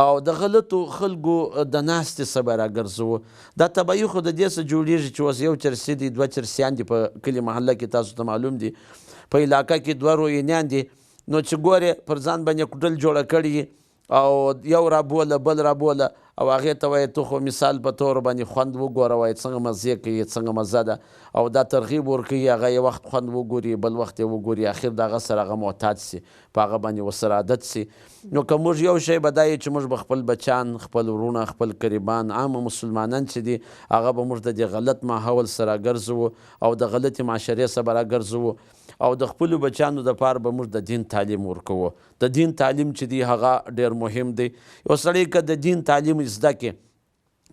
او د غلطو خلکو د ناستې څه به راګرځوو دا طبعي خو د دې څه جوړېږي چې اوس یو چرسي دي 2 چرسیان دي په کلي محله کې تاسو ته معلوم دي په علاقه کې 2 روینیان دي نو چې ګورې پر ځان باندې کوټل جوړه کړي او یو رابوله بل رابوله او هغې ته وایي ته خو مثال په طور باندې خوند وګوره وایي څنګه مزې کوي څنګه مزه ده او دا ترغیب ورکوي هغه یو وخت خوند وګوري بل وخت یې وګوري اخر د هغه سره هغه معتاد سي په هغه باندې ورسره عادت سي نو که موږ یو شی به دا یې چې موږ به خپل بچیان خپل ورونه خپل قریبان عامه مسلمانان چې دي هغه به موږ د دې غلط ماحول سره ګرځوو او د غلطې معاشرې سره به راګرځوو او د خپلو بچیانو دپاره به موږ د دین تعلیم ورکوو د دین تعلیم چې دی هغه ډېر مهم دی یو سړی که د دین تعلیم زده کړي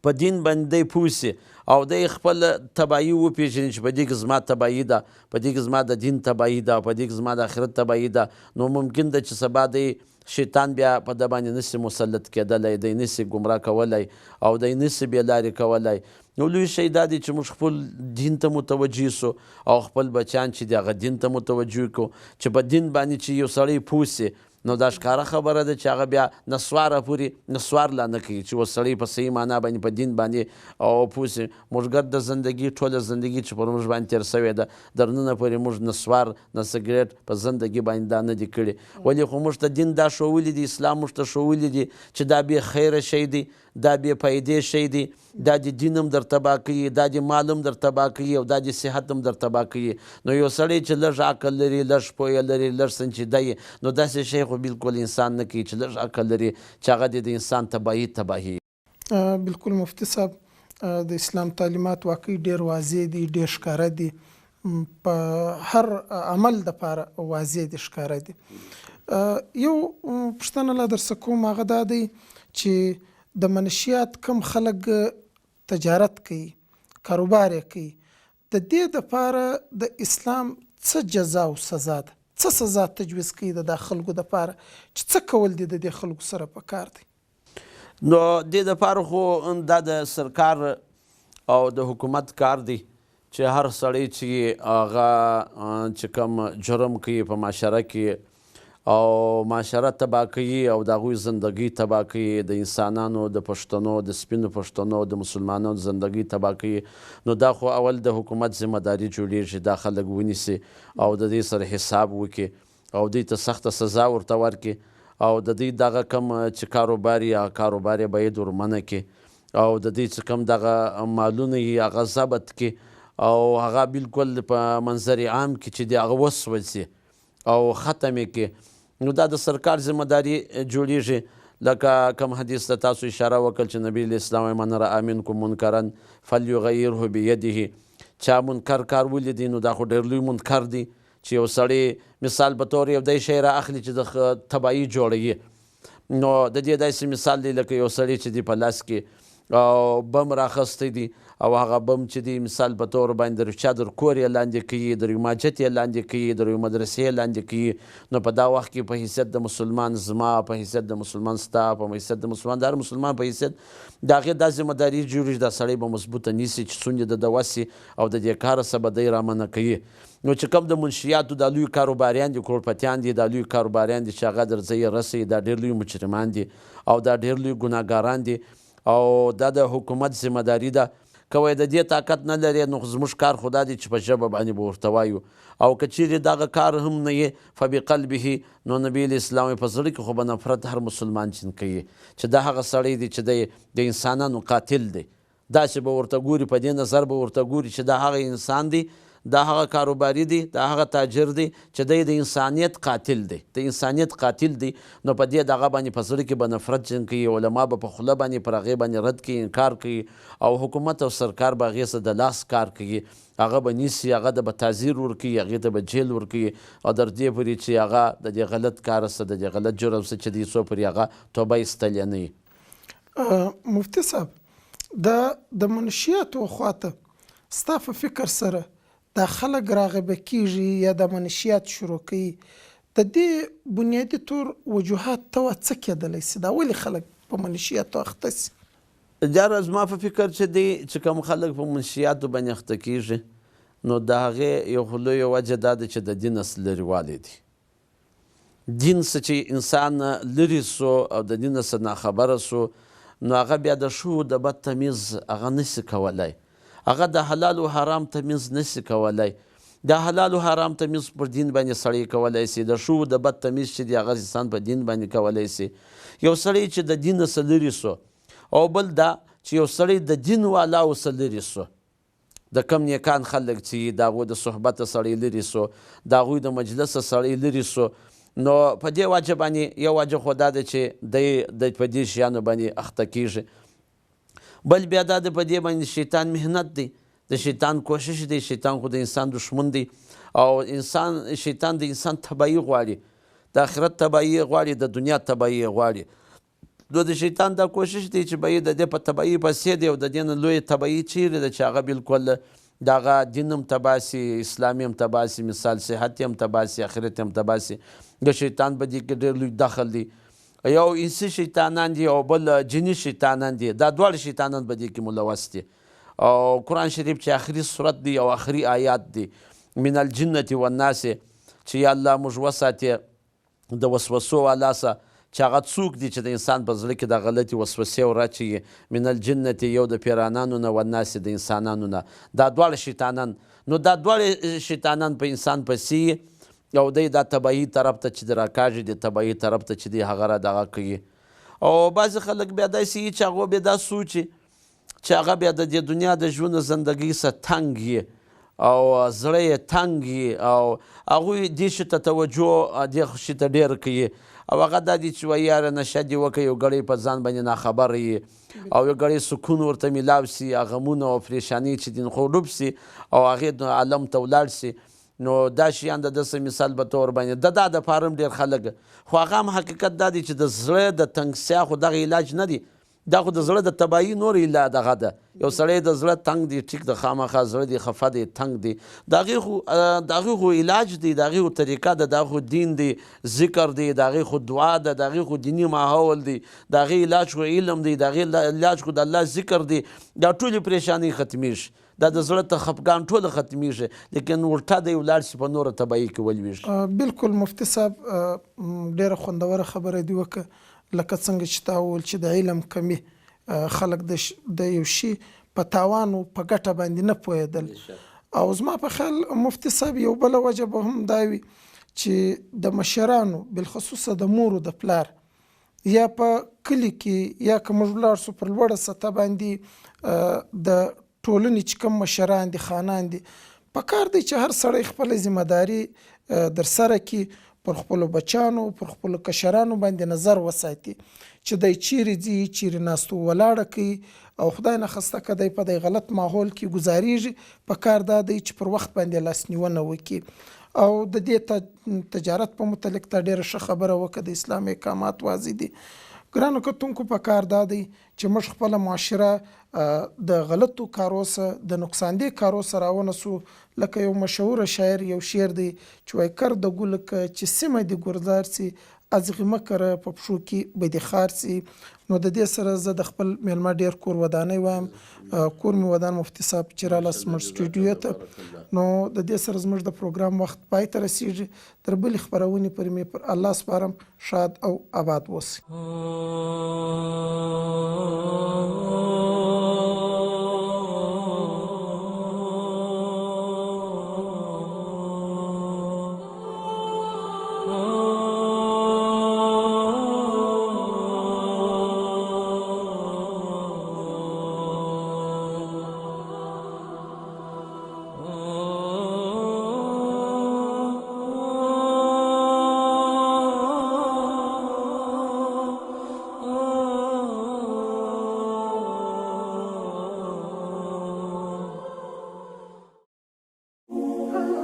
په دین باندې دی پوه سي او دی خپل تباهي وپېژني چې په دې کې زما تباهي ده، په دې کې زما د دین تباهي ده، په دې کې زما د آخرت تباهي ده، نو ممکن ده چې سبا دی شیطان بیا په ده باندې نسي مسلط کېدلی، دی نسي ګمراه کولی او دی نسي بې لارې کولی. نو لوی شی دا دی چې موږ خپل دین ته متوجه سو او خپل بچیان چې د هغه دین ته متوجه کړو چې په دین باندې چې یو سړی پوه سي نو دا ښکاره خبره ده چې هغه بیا نسواره پورې نسوار لا نه کوي چې اوس سړی په صحیح معنا باندې په دین باندې او پوه سي. موږ د زندګي ټوله زندګي چې پر موږ باندې تېر سوې ده در ننه پورې موږ نه سوار نه سګرېټ په زندګي باندې دا نه دي کړي، ولې خو موږ ته دین دا ښوولي دي، اسلام موږ ته ښوولي دي چې دا بې خیره شی دی، دا بې فایدې شی دی، دا د دین هم در تباه کوي، دا د مال هم در تباه کوي او دا د صحت هم در تباه کوي. نو یو سړی چې لږ عقل لري، لږ پوهه لري، لږ سنجیده وي، نو داسې شی خو بالکل انسان نه کوي چې لږ عقل لري چې هغه د انسان تباهي. بالکل مفتي صاحب د اسلام تعلیمات واقعي ډېر واضح دي، ډېر ښکاره دي، په هر عمل دپاره واضح دي، ښکاره دي. یو پوښتنه لا درڅه کوم، هغه دا دی چې د منشیات کم خلک تجارت کوي، کاروبار یې کوي، د دې دپاره د اسلام څه جزا او سزا ده؟ څه سزا تجویز کوي د خلکو دپاره چې څه کول دي د دې خلکو سره پکار دی؟ نو دې دپاره خو دا د سرکار او د حکومت کار دی چې هر سړی چې هغه چې کوم جرم کوي په معاشره کې او معاشره تباه کوي او د هغوی زندګي تباه کوي، د انسانانو د پښتنو د سپینو پښتنو د مسلمانانو زندګي تباه کوي، نو دا خو اول د حکومت ذمه داري جوړیږي دا خلک ونیسي او د دې سره حساب وکړي او دوی ته سخته سزا ورته ورکړي او د دوی دغه کم چې کاروبار یې کاروبار یې باید ورمنع کړي او د دوی چې کم دغه مالونه یې هغه ضبط کړي او هغه بالکل په منظر عام کې چې د هغه وسوځ سي او ختم یې کړي. نو دا د سرکار ذمه داري جوړیږي، لکه کوم حدیث ته تاسو اشاره وکړل چې نبی اسلام من رأى منکم منکرا فلیغیره بیده، چا منکر کار ولیدي نو دا خو ډېر لوی منکر دی چې یو سړی مثال په طور یو دی شی را اخلي چې د تباهي جوړوي. نو د دې داسې مثال دی لکه یو سړی چې دی په لاس کې او بم راخستی دی او هغه بم چې دی مثال په طور باندې د چا در کور یې لاندې کوي، در یو ماجت یې لاندې کوي، در یو مدرسې یې لاندې کوي، نو په دا وخت کې په حیثیت د مسلمان زما، په حیثیت د مسلمان ستا، په حیثیت د مسلمان د هر مسلمان په حیثیت د هغې دا ذمه داري جوړېږي دا سړی به مضبوطه نیسي چې څومره د ده وس او د دې کاره څه به دی رامنع کوي. نو چې کوم د منشیاتو دا لوی کاروباریان دي، کروڑپتیان دي، دا لوی کاروباریان دي چې هغه درځي رسوي، دا ډېر لوی مجرمان دي او دا ډېر لوی ګناهګاران دي او دا د حکومت ذمه داري ده. که وایي د دې طاقت نه لري نو زموږ کار خو دا دی چې په ژبه باندې به ورته وایو او که چیرې دغه کار هم نه یې فبقلبه، نو نبي اسلام په زړه کې خو به نفرت هر مسلمان چین کوي چې دا هغه سړی دی چې د انسانانو قاتل دی، داسې به ورته ګوري، په دې نظر به ورته ګوري چې دا هغه انسان دی، دا هغه کاروباري دی، دا هغه تاجر دی چې دی د انسانیت قاتل دی، د انسانیت قاتل دی. نو په دې دغه باندې په زړه کې به نفرت جن کوي، علما به په خوله باندې پر هغې باندې رد کوي، انکار کوي او حکومت او سرکار به هغې سره د لاس کار کوي، هغه به نیسي، هغه ته به تعزیر ورکوي، هغې ته به جیل ورکوي او تر دې پورې چې هغه د دې غلط کار څه د دې غلط جرم څه چې دی څو پورې هغه توبه ایستلې نه وي. مفتي صاحب د منشیاتو خواته ستا په فکر سره دا خلک راغبه کیږي یا د منشیات شروع کوي، د دې بنیادي طور وجوهات ته څه کېدلی سي؟ دا ولې خلک په منشیاتو اخته سي؟ جاره زما په فکر چې دی چې کوم خلک په منشیاتو باندې اخته کیږي نو د هغې یو خو لویه وجه دا ده چې د دین څه لرېوالی دی. دین څه چې انسان لرې سو او د دین څه ناخبره سو نو هغه بیا د ښو د بد تمیز هغه نسي کولی، هغه د حلال و حرام تمیز نسي کولی. د حلال و حرام تمیز پر دین باندې سړی کولی سي، د ښو د بد تمیز چې دی هغه انسان په دین باندې کولی سي. یو سړی چې د دین څه لرې سو او بل دا چې یو سړی د دین والاو څه لرې سو، د کم نیکان خلک چې د هغوی د صحبته سړی لرې سو، د هغوی د مجلسه سړی لرې سو، نو په دې وجه باندې یو وجه خو دا ده چې دی په دې شیانو باندې اخته کیږي. بل بیا دا د په دې باندې شیطان محنت دی، د شیطان کوشش دی، شیطان خو د انسان دشمن دی او شیطان د انسان تباهي غواړي، د آخرت تباهي غواړي، د دنیا تباهي غواړي. نو د شیطان دا کوشش دی چې به یې د دې په تبعي پسې دی او د دې نه لویه تبعي چیرې ده چې هغه بالکل د هغه دین هم تباه سي، اسلامي هم تباه سي، مثال صحت هم تباه سي، آخرت هم تباه سي. د شیطان په دې کې ډېر لوی دخل دی. یو انسي شیطانان دي او بل جني شیطانان دي. دا دواړه شیطانان په دې کې ملوث دي. او قرآن شریف چې آخري صورت دی او آخري آیات دی من الجنة والناس چې یا الله موږ وساتې د وسوسو والا څخه چې هغه څوک دي چې د انسان په زړه کې د غلطي وسوسې وراچوي من الجنة یو د پیرانانو نه والناس د انسانانو نه. دا دواړه شیطانان نو دا دواړه شیطانان په انسان پسې او دی دا تباهي طرف ته چې د راکاږي د تباهي طرف ته چې دی هغه را دغه کوي. او بعضې خلک بیا داسې وي چې هغه بیا دا سوچي چې هغه بیا د دې دنیا د ژوند زندګۍ څخه تنګ وي او زړه یې تنګ وي او هغوی دې شي ته توجه دې شي ته ډېر کوي او هغه دا دي چې وایي یاره نشه دې وکړه یو ګړی په ځان باندې ناخبر وي او یو ګړی سکون ورته میلاو سي، غمونه او پریشاني چې دین خو ډوب سي او هغې عالم ته ولاړ سي. نو دا شیان د داسې مثال په طور باندې دا د پاره هم ډېر خلک خو هغه هم حقیقت دا دی چې د زړه د تنګسیا خو دغه علاج نه دی، دا خو د زړه د تباهي نور علاج دغه ده. یو سړی د زړه تنګ دی ټیک د خامخا زړه دی خفه دی تنګ دی د هغې خو علاج دی، د هغې خو طریقه ده، د هغې خو دین دی، ذکر دی، د هغې خو دعا ده، د هغې خو دیني ماحول دی، د هغې علاج خو علم دی، د هغې علاج خو د الله ذکر دی. دا ټولې پریشانۍ ختمیږي، دا د زړه ته خفګان ټوله ختمیږي، لیکن ورټه دی ولاړ شي په نوره تباهي کې ولویږي. بالکل مفتي صاحب ډېره خوندوره خبره دې وکړه لکه څنګه چې تا وویل چې د علم کمي خلک د یو شي په تاوان او په ګټه باندې نه پوهېدل. او زما په خیال مفتي صاحب یو بله وجه به هم دا وي چې د مشرانو بالخصوص د مور او د پلار یا په کلي کې یا که موږ ولاړ سو پر لوړه سطح باندې د ټولنې چې کوم مشران دي خانان دي په کار دی چې هر سړی خپله ذمهداري در سره کړي، پر خپلو بچانو پر خپلو کشرانو باندې نظر وساتي چې دی چیرې ځي چیرې ناستو ولاړه کوي او خدای نخواسته که دی په دی غلط ماحول کې ګزاریږي په کار دا دی چې پر وخت باندې لاسنیونه وکړي. او د دې تجارت په متعلق ته ډېره ښه خبره وکړه، د اسلام احکامات واضح دي. ګرانو کتونکو په کار دا دی چې موږ خپله معاشره د غلطو کارو څخه د نقصاندې کارو سره راونسو. لکه یو مشهوره شاعر یو شعر دی چې وایي کر د ګل که چې سیمه دې ګلزار سي ازغمه کره په پښو کې به دې خار سي. نو د دې سره زه د خپل میلمه ډېر کور ودانۍ وایم، کور مې ودان مفتي صاحب چې راله زموږ سټوډیو ته. نو د دې سره زموږ د پروګرام وخت پای ته رسیږي. تر بلې خپرونې پورې مې پر الله سپارم شاد او آباد اوسئ.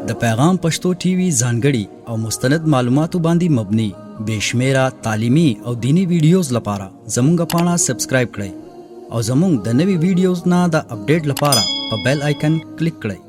د پیغام پښتو ټي وي ځانګړي او مستند معلوماتو باندې مبني بشمیره تعلیمي او دینی ویډیوز لپاره زموږ پاڼه سبسکرایب کړئ او زموږ د نوي ویډیوز نه د اپډیټ لپاره په بیل آیکن کلیک کړئ.